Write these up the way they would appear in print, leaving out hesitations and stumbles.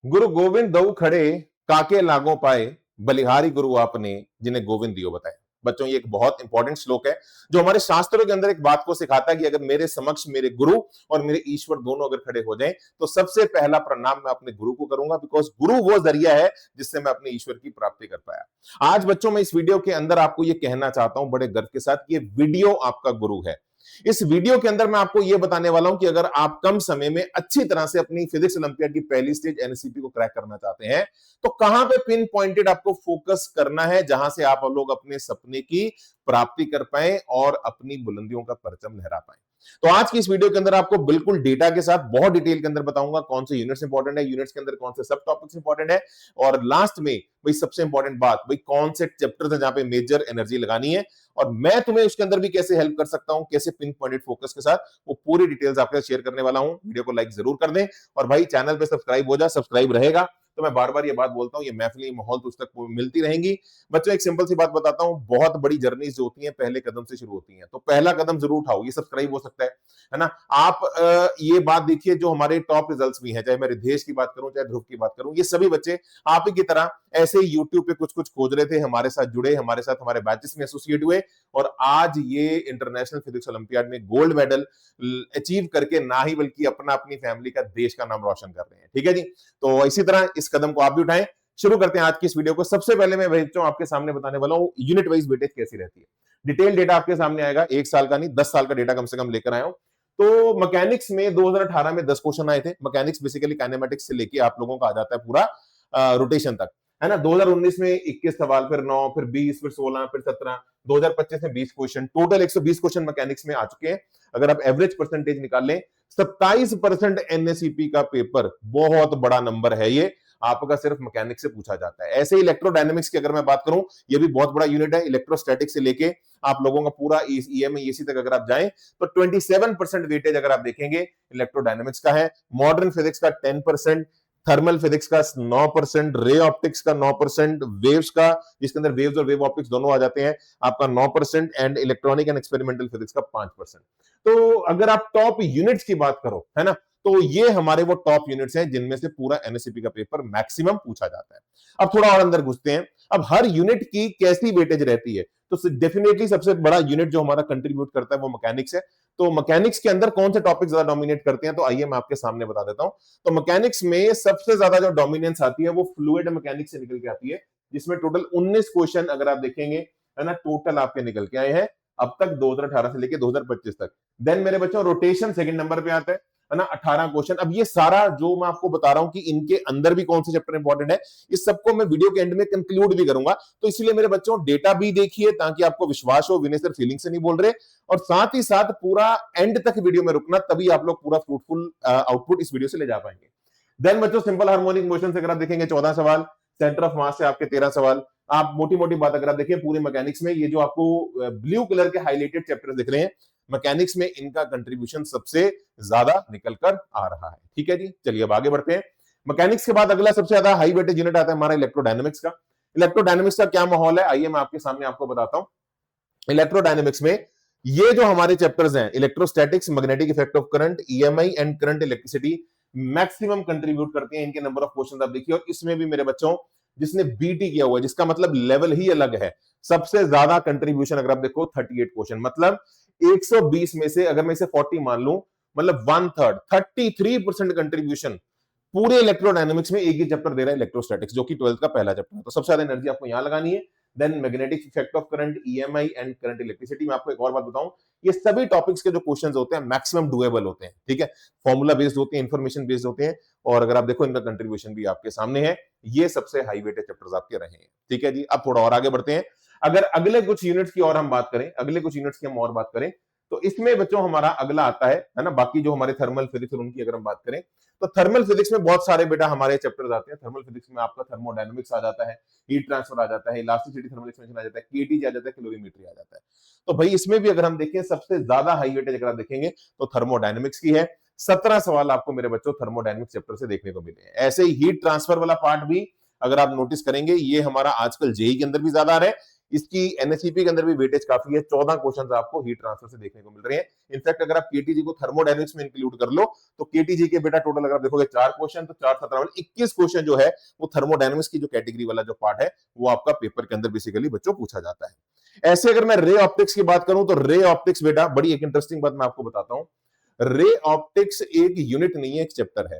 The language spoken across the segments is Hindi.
गुरु गोविंद दऊ खड़े, काके लागो पाए, बलिहारी गुरु आपने, जिन्हें गोविंद दियो बताए। बच्चों, ये एक बहुत इंपॉर्टेंट श्लोक है जो हमारे शास्त्रों के अंदर एक बात को सिखाता है कि अगर मेरे समक्ष मेरे गुरु और मेरे ईश्वर दोनों अगर खड़े हो जाएं तो सबसे पहला प्रणाम मैं अपने गुरु को करूंगा, बिकॉज गुरु वो जरिया है जिससे मैं अपने ईश्वर की प्राप्ति कर पाया। आज बच्चों, मैं इस वीडियो के अंदर आपको ये कहना चाहता हूं बड़े गर्व के साथ कि ये वीडियो आपका गुरु है। इस वीडियो के अंदर मैं आपको यह बताने वाला हूं कि अगर आप कम समय में अच्छी तरह से अपनी फिजिक्स ओलंपियाड की पहली स्टेज एनसीपी को क्रैक करना चाहते हैं तो कहां पे पिन पॉइंटेड आपको फोकस करना है, जहां से आप लोग अपने सपने की प्राप्ति कर पाए और अपनी बुलंदियों का परचम लहरा पाए। तो आज की इस वीडियो के अंदर आपको बिल्कुल डेटा के साथ बहुत डिटेल के अंदर बताऊंगा कौन से यूनिट्स इंपॉर्टेंट है, यूनिट्स के अंदर कौन से सब टॉपिक्स इंपॉर्टेंट है, और लास्ट में भाई सबसे इंपॉर्टेंट बात, भाई कौन से चैप्टर्स है जहां पे मेजर एनर्जी लगानी है और मैं तुम्हें उसके अंदर भी कैसे हेल्प कर सकता हूं, कैसे पिन पॉइंटेड फोकस के साथ, वो पूरी डिटेल्स आपके साथ शेयर करने वाला हूं। वीडियो को लाइक जरूर कर दें और भाई चैनल पे सब्सक्राइब हो जा, सब्सक्राइब रहेगा तो मैं बार बार ये बात बोलता हूं, ये महफिल माहौल तो उस तक मिलती रहेंगी। बच्चों, एक सिंपल सी बात बताता हूं, बहुत बड़ी जर्नी जो होती है पहले कदम से शुरू होती है, तो पहला कदम जरूर उठाओ, ये सब्सक्राइब हो सकता है ना। आप ये बात देखिए, जो हमारे टॉप रिजल्ट्स भी हैं, चाहे मैं रिद्धेश की बात करूं चाहे ध्रुव की बात करूं, ये सभी बच्चे आप ही की तरह ऐसे ही यूट्यूब पे कुछ कुछ खोज रहे थे, हमारे साथ जुड़े, हमारे साथ हमारे बैचेस में एसोसिएट हुए और आज ये इंटरनेशनल फिजिक्स ओलंपियाड में गोल्ड मेडल अचीव करके ना ही बल्कि अपना अपनी फैमिली का देश का नाम रोशन कर रहे हैं। ठीक है जी, तो इसी तरह इस कदम को आप भी उठाएं। शुरू करते हैं आज की इस वीडियो को। सबसे पहले मैं बच्चों आपके सामने बताने वाला हूं यूनिट वाइज वेटेज कैसी रहती है। डिटेल डेटा आपके सामने आएगा, 1 साल का नहीं 10 साल का डेटा कम से कम लेकर आया हूं। तो मैकेनिक्स में 2018 में 10 क्वेश्चन आए थे। मैकेनिक्स बेसिकली काइनेमेटिक्स से लेके आप लोगों का आ जाता है पूरा रोटेशन तक, है ना। 2019 में 21 सवाल, फिर 9, फिर 20, फिर 16, फिर 17, 2025 में 20 क्वेश्चन, टोटल 120 क्वेश्चन मैकेनिक्स में आ चुके हैं। अगर आप एवरेज परसेंटेज निकाल लें 27% एनएसईपी का पेपर, बहुत बड़ा नंबर है ये, आपका सिर्फ मैकेनिक्स से पूछा जाता है। ऐसे ही इलेक्ट्रोडायनेमिक्स की अगर मैं बात करूं, ये भी बहुत बड़ा यूनिट है। इलेक्ट्रोस्टैटिक से लेके आप लोगों का पूरा ईएमई एसी तक अगर आप जाएं तो 27% वेटेज अगर आप देखेंगे इलेक्ट्रोडायनेमिक्स का है। मॉडर्न फिजिक्स का 10%, थर्मल फिजिक्स का 9%, रे ऑप्टिक्स का 9%, वेव्स का, जिसके अंदर वेव्स और वेव ऑप्टिक्स दोनों आ जाते हैं, आपका 9%, and electronic and experimental physics का 5%। तो अगर आप टॉप यूनिट्स की बात करो, है ना, तो ये हमारे वो टॉप यूनिट्स हैं जिनमें से पूरा एनएससीपी का पेपर मैक्सिमम पूछा जाता है। अब थोड़ा और अंदर घुसते हैं, अब हर यूनिट की कैसी वेटेज रहती है, तो डेफिनेटली सबसे बड़ा यूनिट जो हमारा कंट्रीब्यूट करता है वो मैकेनिक्स है। तो मैकेनिक्स के अंदर कौन से टॉपिक ज्यादा डोमिनेट करते हैं, तो आइए मैं आपके सामने बता देता हूं। तो मैकेनिक्स में सबसे ज्यादा जो डोमिनेंस आती है वो फ्लूइड मैकेनिक्स से निकल के आती है, जिसमें टोटल 19 क्वेश्चन अगर आप देखेंगे, है ना, टोटल आपके निकल के आए हैं अब तक 2018 से लेके 2025 तक। देन मेरे बच्चों रोटेशन सेकंड नंबर पे आता है ना, 18 क्वेश्चन। अब ये सारा जो मैं आपको बता रहा हूं कि इनके अंदर भी कौन से चैप्टर इंपॉर्टेंट है, इस सबको मैं वीडियो के एंड में कंक्लूड भी करूंगा। तो इसलिए मेरे बच्चों डेटा भी देखिए ताकि आपको विश्वास हो, विनय सर फीलिंग से नहीं बोल रहे, और साथ ही साथ पूरा एंड तक वीडियो में रुकना, तभी आप लोग पूरा फ्रूटफुल आउटपुट इस वीडियो से ले जा पाएंगे। देन बच्चों सिंपल हार्मोनिक मोशन से अगर आप देखेंगे 14 सवाल, सेंटर ऑफ मास से आपके 13 सवाल। आप मोटी मोटी बात अगर आप देखिए पूरे मैकेनिक्स में ये जो आपको ब्लू कलर के हाईलाइटेड चैप्टर दिख रहे हैं, मैकेनिक्स में इनका कंट्रीब्यूशन सबसे ज्यादा निकल कर आ रहा है। ठीक है जी, चलिए अब आगे बढ़ते हैं। मैकेनिक्स के बाद अगला सबसे ज्यादा हाई वेटेज यूनिट आता है हमारा इलेक्ट्रोडायनेमिक्स का। इलेक्ट्रोडायनेमिक्स का क्या माहौल है, आइए मैं आपके सामने आपको बताता हूं। इलेक्ट्रोडायनेमिक्स में ये जो हमारे चैप्टर्स हैं, electrostatics, magnetic effect of current, EMI and current electricity, maximum contribute करते हैं। इनके नंबर ऑफ क्वेश्चन आप देखिए, और इसमें भी मेरे बच्चों जिसने बीटी किया हुआ है, जिसका मतलब लेवल ही अलग है, सबसे ज्यादा कंट्रीब्यूशन अगर आप देखो 38 क्वेश्चन, मतलब 120 में से अगर मैं इसे 40 मान लूं, मतलब 1/3, 33% कंट्रीब्यूशन पूरे इलेक्ट्रोडायनेमिक्स में एक ही चैप्टर दे रहा है, इलेक्ट्रोस्टैटिक्स, जो कि 12th का पहला चैप्टर है। तो सबसे ज्यादा एनर्जी आपको यहां लगानी है। Then magnetic effect of current, EMI and current electricity. मैं आपको एक और बात बताऊं, ये सभी टॉपिक्स के जो क्वेश्चंस होते हैं मैक्सिमम डुएबल होते हैं। ठीक है, फॉर्मूला बेस्ड होते हैं, इंफॉर्मेशन बेस्ड होते हैं, और अगर आप देखो इनका कंट्रीब्यूशन भी आपके सामने है। ये सबसे हाई वेटेड चैप्टर्स आपके रहे हैं। ठीक है जी, अब थोड़ा और आगे बढ़ते हैं। अगर अगले कुछ यूनिट्स की और हम बात करें, अगले कुछ यूनिट्स की हम और बात करें, तो इसमें बच्चों हमारा अगला आता है ना, बाकी जो हमारे थर्मल फिजिक्स और उनकी अगर हम बात करें, तो थर्मल फिजिक्स में बहुत सारे बेटा हमारे चैप्टर्स आते हैं। थर्मल फिजिक्स में आपका थर्मोडायनामिक्स आ जाता है, हीट ट्रांसफर आ जाता है, इलास्टिसिटी थर्मल एक्सपेंशन आ जाता है, केटीजी आ जाता है, कैलोरीमेट्री आ जाता है। तो भाई इसमें भी अगर हम देखें सबसे ज्यादा हाई वेटेज अगर आप देखेंगे तो थर्मोडायनामिक्स की है। 17 सवाल आपको मेरे बच्चों थर्मोडायनामिक्स चैप्टर से देखने को मिले हैं। ऐसे ही हीट ट्रांसफर वाला पार्ट भी अगर आप नोटिस करेंगे, ये हमारा आजकल जेई के अंदर भी ज्यादा आ रहा है। इसकी एनएसईपी के अंदर भी वेटेज काफी है, 14 क्वेश्चंस आपको हीट ट्रांसफर से देखने को मिल रहे हैं। इनफैक्ट अगर आप केटीजी को थर्मोडायनेमिक्स में इंक्लूड कर लो तो केटीजी के बेटा टोटल अगर आप देखोगे 4 क्वेश्चन, तो 4 17 21 क्वेश्चन जो है वो थर्मोडायनेमिक्स की जो कैटेगरी वाला जो पार्ट है वो आपका पेपर के अंदर बेसिकली बच्चों पूछा जाता है। ऐसे अगर मैं रे ऑप्टिक्स की बात करूं तो रे ऑप्टिक्स बेटा बड़ी एक इंटरेस्टिंग बात मैं आपको बताता हूं। रे ऑप्टिक्स एक यूनिट नहीं है, एक चैप्टर है,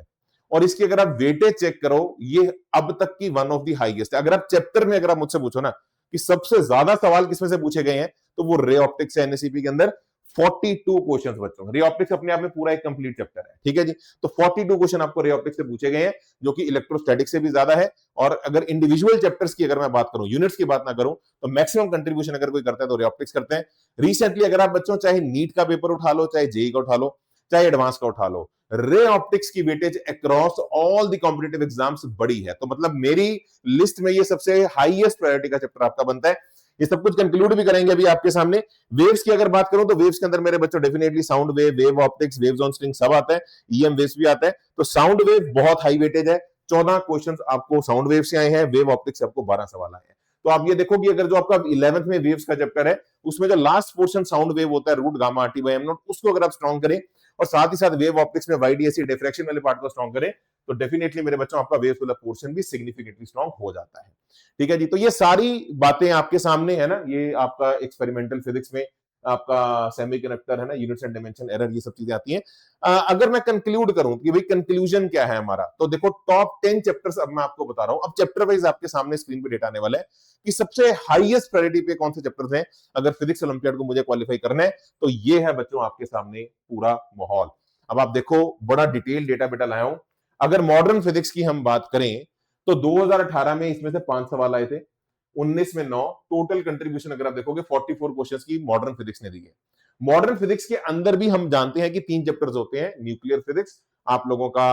और इसकी अगर आप वेटेज चेक करो ये अब तक की वन ऑफ द हाईएस्ट है। अगर आप चैप्टर में अगर आप मुझसे पूछो ना कि सबसे ज्यादा सवाल किसमें से पूछे गए हैं तो वो रे ऑप्टिक्स है एनएसईपी के अंदर, 42 क्वेश्चंस बच्चों। रे ऑप्टिक्स अपने आप में पूरा एक कंप्लीट चैप्टर है, ठीक है जी। तो 42 क्वेश्चन आपको रे ऑप्टिक्स से पूछे गए हैं, जो कि इलेक्ट्रोस्टैटिक्स से भी ज्यादा है। और अगर इंडिविजुअल चैप्टर्स की अगर मैं बात करूं, यूनिट्स की बात ना करूं, तो मैक्सिमम कंट्रीब्यूशन अगर कोई करता है तो रे ऑप्टिक्स करते हैं। रिसेंटली अगर आप बच्चों चाहे नीट का पेपर उठा लो, चाहे जेई का उठा लो, चाहे एडवांस का उठा लो, रे ऑप्टिक्स की weightage across all the competitive exams बड़ी है। तो मतलब मेरी लिस्ट में ये सबसे हाईएस्ट प्रायोरिटी का चैप्टर आपका बनता है। ये सब कुछ कंक्लूड भी करेंगे अभी आपके सामने। वेव्स की अगर बात करूं तो वेव्स के अंदर मेरे बच्चों definitely sound wave, wave optics, waves on string सब आता है, ईएम वेव्स भी आता है। तो साउंड वेव बहुत हाई वेटेज है, 14 क्वेश्चंस आपको साउंड वेव से आए हैं, वेव ऑप्टिक्स से आपको 12 सवाल आए हैं। तो आप ये देखो कि अगर जो आपका 11th में वेव्स का चैप्टर है उसमें जो लास्ट पोर्शन साउंड वेव होता है, root gamma RT by M naught, उसको अगर आप स्ट्रॉन्ग करें और साथ ही साथ वेव ऑप्टिक्स में वाईडीएससी डिफ्रैक्शन वाले पार्ट को स्ट्रॉन्ग करें तो डेफिनेटली मेरे बच्चों आपका वेव वाला पोर्शन भी सिग्निफिकेंटली स्ट्रॉन्ग हो जाता है। ठीक है जी। तो ये सारी बातें आपके सामने है ना, ये आपका एक्सपेरिमेंटल फिजिक्स में आपका सेमीकंडक्टर है ना, यूनिट्स एंड डायमेंशन एरर, ये सब चीजें आती हैं। अगर मैं कंक्लूड करूं कि भाई कंक्लूजन क्या है हमारा, तो देखो टॉप 10 चैप्टर्स अब मैं आपको बता रहा हूं। अब चैप्टर वाइज आपके सामने स्क्रीन पे डेटा आने वाला है कि सबसे हाईएस्ट प्रायोरिटी पे कौन से चैप्टर्स हैं अगर फिजिक्स ओलंपियाड को मुझे क्वालिफाई करना है। तो ये है बच्चों आपके सामने पूरा माहौल। अब आप देखो बड़ा डिटेल डेटा बेटा लाया हूं। अगर मॉडर्न फिजिक्स की हम बात करें तो 2018 में इसमें से 5 सवाल आए थे, 19 में 9, टोटल कंट्रीब्यूशन अगर आप देखोगे 44 क्वेश्चंस की मॉडर्न फिजिक्स ने दी है। मॉडर्न फिजिक्स के अंदर भी हम जानते हैं कि 3 चैप्टर्स होते हैं। न्यूक्लियर फिजिक्स आप लोगों का,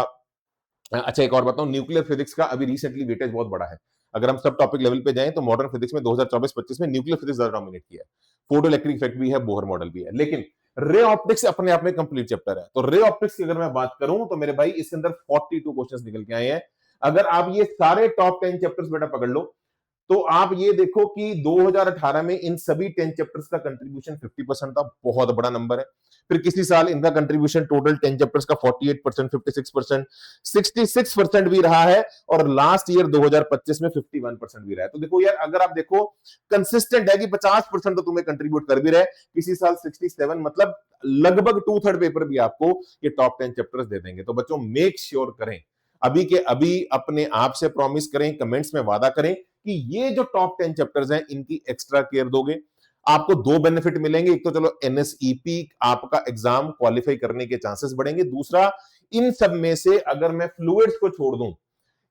अच्छा एक और बताऊं, न्यूक्लियर फिजिक्स का अभी रिसेंटली वेटेज बहुत बड़ा है। अगर हम सब टॉपिक लेवल पे जाएं तो मॉडर्न फिजिक्स में 2024-25 में न्यूक्लियर फिजिक्स ज्यादा डोमिनेट किया है, फोटो इलेक्ट्रिक इफेक्ट भी है, बोहर मॉडल भी है। लेकिन रे ऑप्टिक्स अपने आप में कंप्लीट चैप्टर है। तो रे ऑप्टिक्स की अगर मैं बात करूं तो मेरे भाई इसके अंदर 42 क्वेश्चंस निकल के आए हैं। अगर आप ये सारे टॉप 10 चैप्टर्स बेटा पकड़ लो तो आप ये देखो कि 2018 में इन सभी 10 चैप्टर्स का कंट्रीब्यूशन 50% था, बहुत बड़ा नंबर है। फिर किसी साल इनका कंट्रीब्यूशन टोटल 10 चैप्टर्स का 48%, 56%, 66% भी रहा है, और लास्ट ईयर 2025 में 51% भी रहा है। तो देखो यार, अगर आप देखो कंसिस्टेंट है कि 50% तो तुम्हें कंट्रीब्यूट कर भी रहे, किसी साल 67, मतलब लगभग 2/3 पेपर भी आपको ये टॉप 10 चैप्टर्स दे देंगे। तो बच्चों मेक श्योर करें, अभी के अभी अपने आप से प्रॉमिस करें, कमेंट्स में वादा करें कि ये जो टॉप 10 चैप्टर्स हैं इनकी एक्स्ट्रा केयर दोगे। आपको 2 बेनिफिट मिलेंगे, एक तो चलो एनएसईपी आपका एग्जाम क्वालिफाई करने के चांसेस बढ़ेंगे, दूसरा इन सब में से अगर मैं फ्लूइड्स को छोड़ दूं,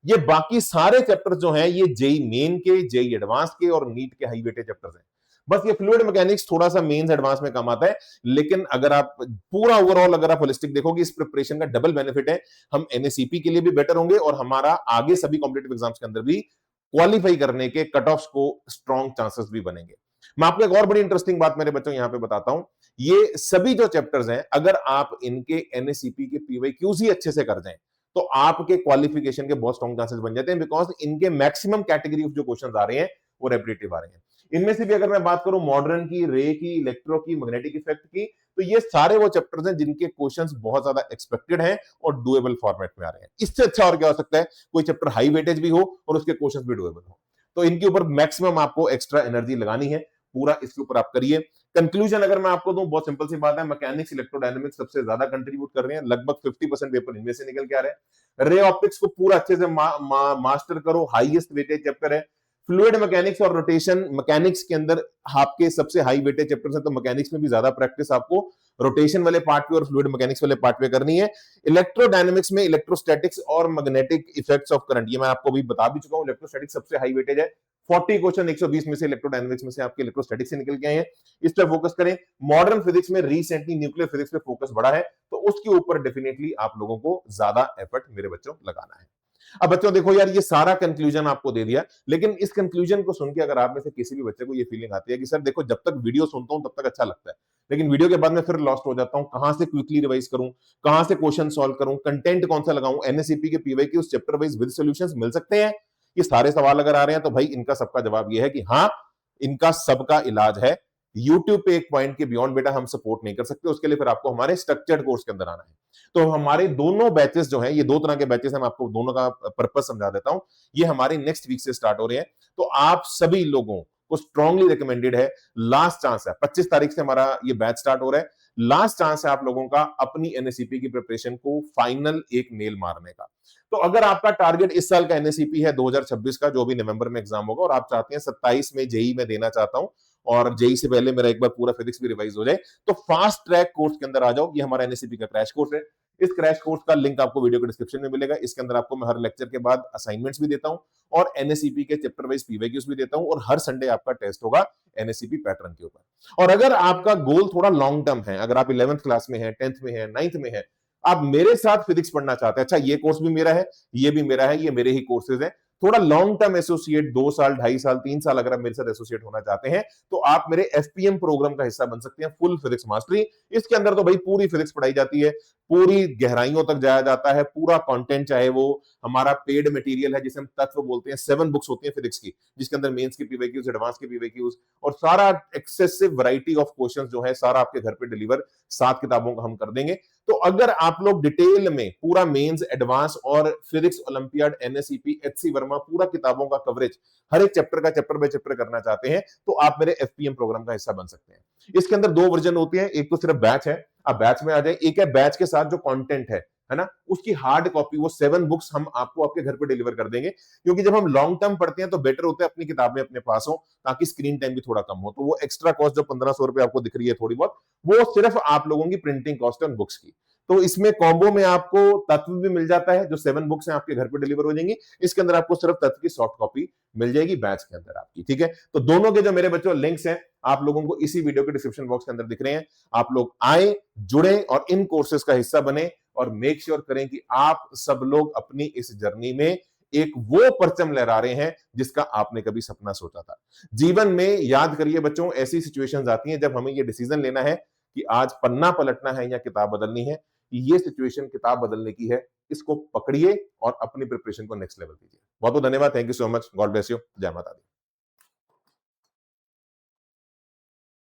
ये बाकी सारे चैप्टर्स जो हैं ये जेई मेन के, जेई एडवांस के और नीट के हाई वेटेड चैप्टर्स हैं। बस ये फ्लूइड मैकेनिक्स थोड़ा सा मेंस एडवांस में कम आता है, लेकिन अगर आप पूरा ओवरऑल अगर आप होलिस्टिक देखोगे, इस प्रिपरेशन का डबल बेनिफिट है। हम एनएसईपी के लिए भी बेटर होंगे और हमारा आगे सभी कॉम्पिटिटिव एग्जाम्स के अंदर भी क्वालिफाई करने के कट ऑफ्स को स्ट्रॉन्ग चांसेस भी बनेंगे। मैं आपको एक और बड़ी इंटरेस्टिंग बात मेरे बच्चों यहां पे बताता हूं। ये सभी जो चैप्टर्स हैं अगर आप इनके एनएसईपी के पीवाईक्यूज ही अच्छे से कर जाएं तो आपके क्वालिफिकेशन के बहुत स्ट्रॉन्ग चांसेस बन जाते हैं, बिकॉज इनके मैक्सिमम कैटेगरी ऑफ जो क्वेश्चंस आ रहे हैं वो रेपिटेटिव आ रहे हैं। इनमें से भी अगर मैं बात करूं मॉडर्न की, रे की, इलेक्ट्रो की, मैग्नेटिक इफेक्ट की, तो ये सारे वो चैप्टर्स हैं जिनके क्वेश्चंस बहुत ज्यादा एक्सपेक्टेड हैं और डुएबल फॉर्मेट में आ रहे हैं। इससे अच्छा और क्या हो सकता है, कोई चैप्टर हाई वेटेज भी हो और उसके क्वेश्चंस भी डुएबल हो। तो इनके ऊपर मैक्सिमम आपको एक्स्ट्रा एनर्जी लगानी है, पूरा इसके ऊपर आप करिए। कंक्लूजन अगर मैं आपको दूं, बहुत सिंपल सी बात है, मैकेनिक्स, इलेक्ट्रोडायनेमिक्स सबसे ज्यादा कंट्रीब्यूट कर रहे हैं, लगभग 50% पेपर इनमें से निकल के आ रहे हैं। रे ऑप्टिक्स को पूरा अच्छे से मास्टर करो, हाईएस्ट वेटेज चैप्टर है। फ्लूइड मैकेनिक्स और रोटेशन मैकेनिक्स के अंदर आपके सबसे हाई वेटेज चैप्टर्स हैं, तो मैकेनिक्स में भी ज्यादा प्रैक्टिस आपको रोटेशन वाले पार्ट पे और फ्लूइड मैकेनिक्स वाले पार्ट पे करनी है। इलेक्ट्रोडायनेमिक्स में इलेक्ट्रोस्टैटिक्स और मैग्नेटिक इफेक्ट्स ऑफ करंट, ये मैं आपको भी बता भी चुका हूं, इलेक्ट्रोस्टैटिक्स सबसे हाई वेटेज है। 40 क्वेश्चन 120 में से इलेक्ट्रोडायनेमिक्स में से आपके इलेक्ट्रोस्टैटिक्स से निकल के आए हैं, इस पर फोकस करें। मॉडर्न फिजिक्स में रिसेंटली न्यूक्लियर फिजिक्स पे फोकस बढ़ा है, तो उसके ऊपर डेफिनेटली आप लोगों को ज्यादा एफर्ट मेरे बच्चों लगाना है। अब बच्चों देखो यार, ये सारा कंक्लूजन आपको दे दिया, लेकिन इस कंक्लूजन को सुन के अगर आप में से किसी भी बच्चे को ये फीलिंग आती है कि सर देखो जब तक वीडियो सुनता हूं तब तक अच्छा लगता है, लेकिन वीडियो के बाद में फिर लॉस्ट हो जाता हूं, कहां से क्विकली रिवाइज करूं, कहां से क्वेश्चन सॉल्व करूं, कंटेंट कौन सा लगाऊं, एनएसईपी के PYQ chapter wise with solutions मिल सकते हैं, ये सारे सवाल अगर आ रहे हैं तो भाई इनका सबका जवाब ये है कि हाँ, इनका सबका इलाज है। यूट्यूब पे एक पॉइंट के बियॉन्ड बेटा हम सपोर्ट नहीं कर सकते, उसके लिए फिर आपको हमारे स्ट्रक्चर्ड कोर्स के अंदर आना है। तो हमारे दोनों बैचेस जो हैं, ये दो तरह के बैचेस हैं, मैं आपको दोनों का पर्पस समझा देता हूं। ये हमारे नेक्स्ट वीक से स्टार्ट हो रहे हैं, तो आप सभी लोगों को स्ट्रांगली रिकमेंडेड है, लास्ट चांस है, 25 तारीख से हमारा ये बैच स्टार्ट हो रहा है। लास्ट चांस है आप लोगों का अपनी एनएससीपी की प्रिपरेशन को फाइनल एक नेल मारने का। तो अगर आपका टारगेट इस साल का एनएससीपी है 2026 का, जो भी नवंबर में एग्जाम होगा, और आप चाहते हैं 27 में जेई में देना चाहता हूं और जेई से पहले मेरा एक बार पूरा फिजिक्स भी रिवाइज हो जाए, तो फास्ट ट्रैक कोर्स के अंदर आ जाओ। ये हमारा एनएससीपी का क्रैश कोर्स है। इस क्रैश कोर्स का लिंक आपको वीडियो के डिस्क्रिप्शन में मिलेगा। इसके अंदर आपको मैं हर लेक्चर के बाद असाइनमेंट्स भी देता हूं और एनएससीपी के चैप्टर वाइज पीवाईक्यूज भी देता हूं, और हर संडे आपका टेस्ट होगा एनएससीपी पैटर्न के ऊपर। और अगर आपका गोल थोड़ा लॉन्ग टर्म है, अगर आप 11th क्लास में है, 10th में है, 9th में है, आप मेरे साथ फिजिक्स पढ़ना चाहते हैं, अच्छा ये कोर्स भी मेरा है, ये भी मेरा है, ये मेरे ही कोर्सेज हैं, थोड़ा लॉन्ग टर्म एसोसिएट 2 साल, 2.5 साल, 3 साल अगर आप मेरे साथ एसोसिएट होना चाहते हैं, तो आप मेरे एफपीएम प्रोग्राम का हिस्सा बन सकते हैं, फुल फिजिक्स मास्टरी। इसके अंदर तो भाई पूरी फिजिक्स पढ़ाई जाती है, पूरी गहराइयों तक जाया जाता है, पूरा कंटेंट, चाहे वो हमारा पेड मटेरियल है जिसे हम तत्व बोलते हैं, 7 बुक्स होती हैं फिजिक्स की, जिसके अंदर मेंस की पीवाईक्यूज, एडवांस की पीवाईक्यूज और सारा एक्सेसिव वैरायटी ऑफ क्वेश्चंस जो है सारा आपके घर पे डिलीवर 7 किताबों का हम कर देंगे। तो अगर आप लोग डिटेल में पूरा मेंस, एडवांस और फिजिक्स ओलंपियाड, एनएसईपी, एचसी वर्मा, पूरा किताबों का कवरेज हर एक चैप्टर का चैप्टर बाय चैप्टर करना चाहते हैं, तो आप मेरे एफपीएम प्रोग्राम का हिस्सा बन सकते हैं। इसके अंदर 2 वर्जन होते हैं, एक तो सिर्फ बैच है, आप बैच में आ जाए, एक है बैच के साथ जो कंटेंट है ना, उसकी हार्ड कॉपी, वो 7 बुक्स हम आपको आपके घर पे डिलीवर कर देंगे। क्योंकि जब हम लॉन्ग टर्म पढ़ते हैं तो बेटर होता है अपनी किताबें अपने पास हो, ताकि स्क्रीन टाइम भी थोड़ा कम हो। तो वो एक्स्ट्रा कॉस्ट जो 1500 रुपए आपको दिख रही है थोड़ी बहुत, वो सिर्फ आप लोगों की प्रिंटिंग कॉस्ट है उन बुक्स की। तो इसमें कॉम्बो में आपको तत्व भी मिल जाता है, जो 7 बुक्स हैं आपके घर पे डिलीवर हो जाएंगी। इसके अंदर आपको सिर्फ तत्व की सॉफ्ट कॉपी मिल जाएगी बैच के अंदर आपकी, ठीक है। तो दोनों के जो मेरे बच्चों लिंक्स हैं, आप लोगों को इसी वीडियो के डिस्क्रिप्शन बॉक्स के अंदर दिख रहे हैं। आप लोग आए, जुड़े और इन कोर्सेज का हिस्सा बने, और मेक श्योर करें कि आप सब लोग अपनी इस जर्नी में एक वो परचम लहरा रहे हैं जिसका आपने कभी सपना सोचा था। जीवन में याद करिए बच्चों, ऐसी सिचुएशंस आती हैं जब हमें ये डिसीजन लेना है कि आज पन्ना पलटना है या किताब बदलनी है। ये सिचुएशन किताब बदलने की है, इसको पकड़िए और अपनी प्रिपरेशन को नेक्स्ट लेवल दीजिए। बहुत बहुत धन्यवाद, thank you so much, God bless you, जय माता दी।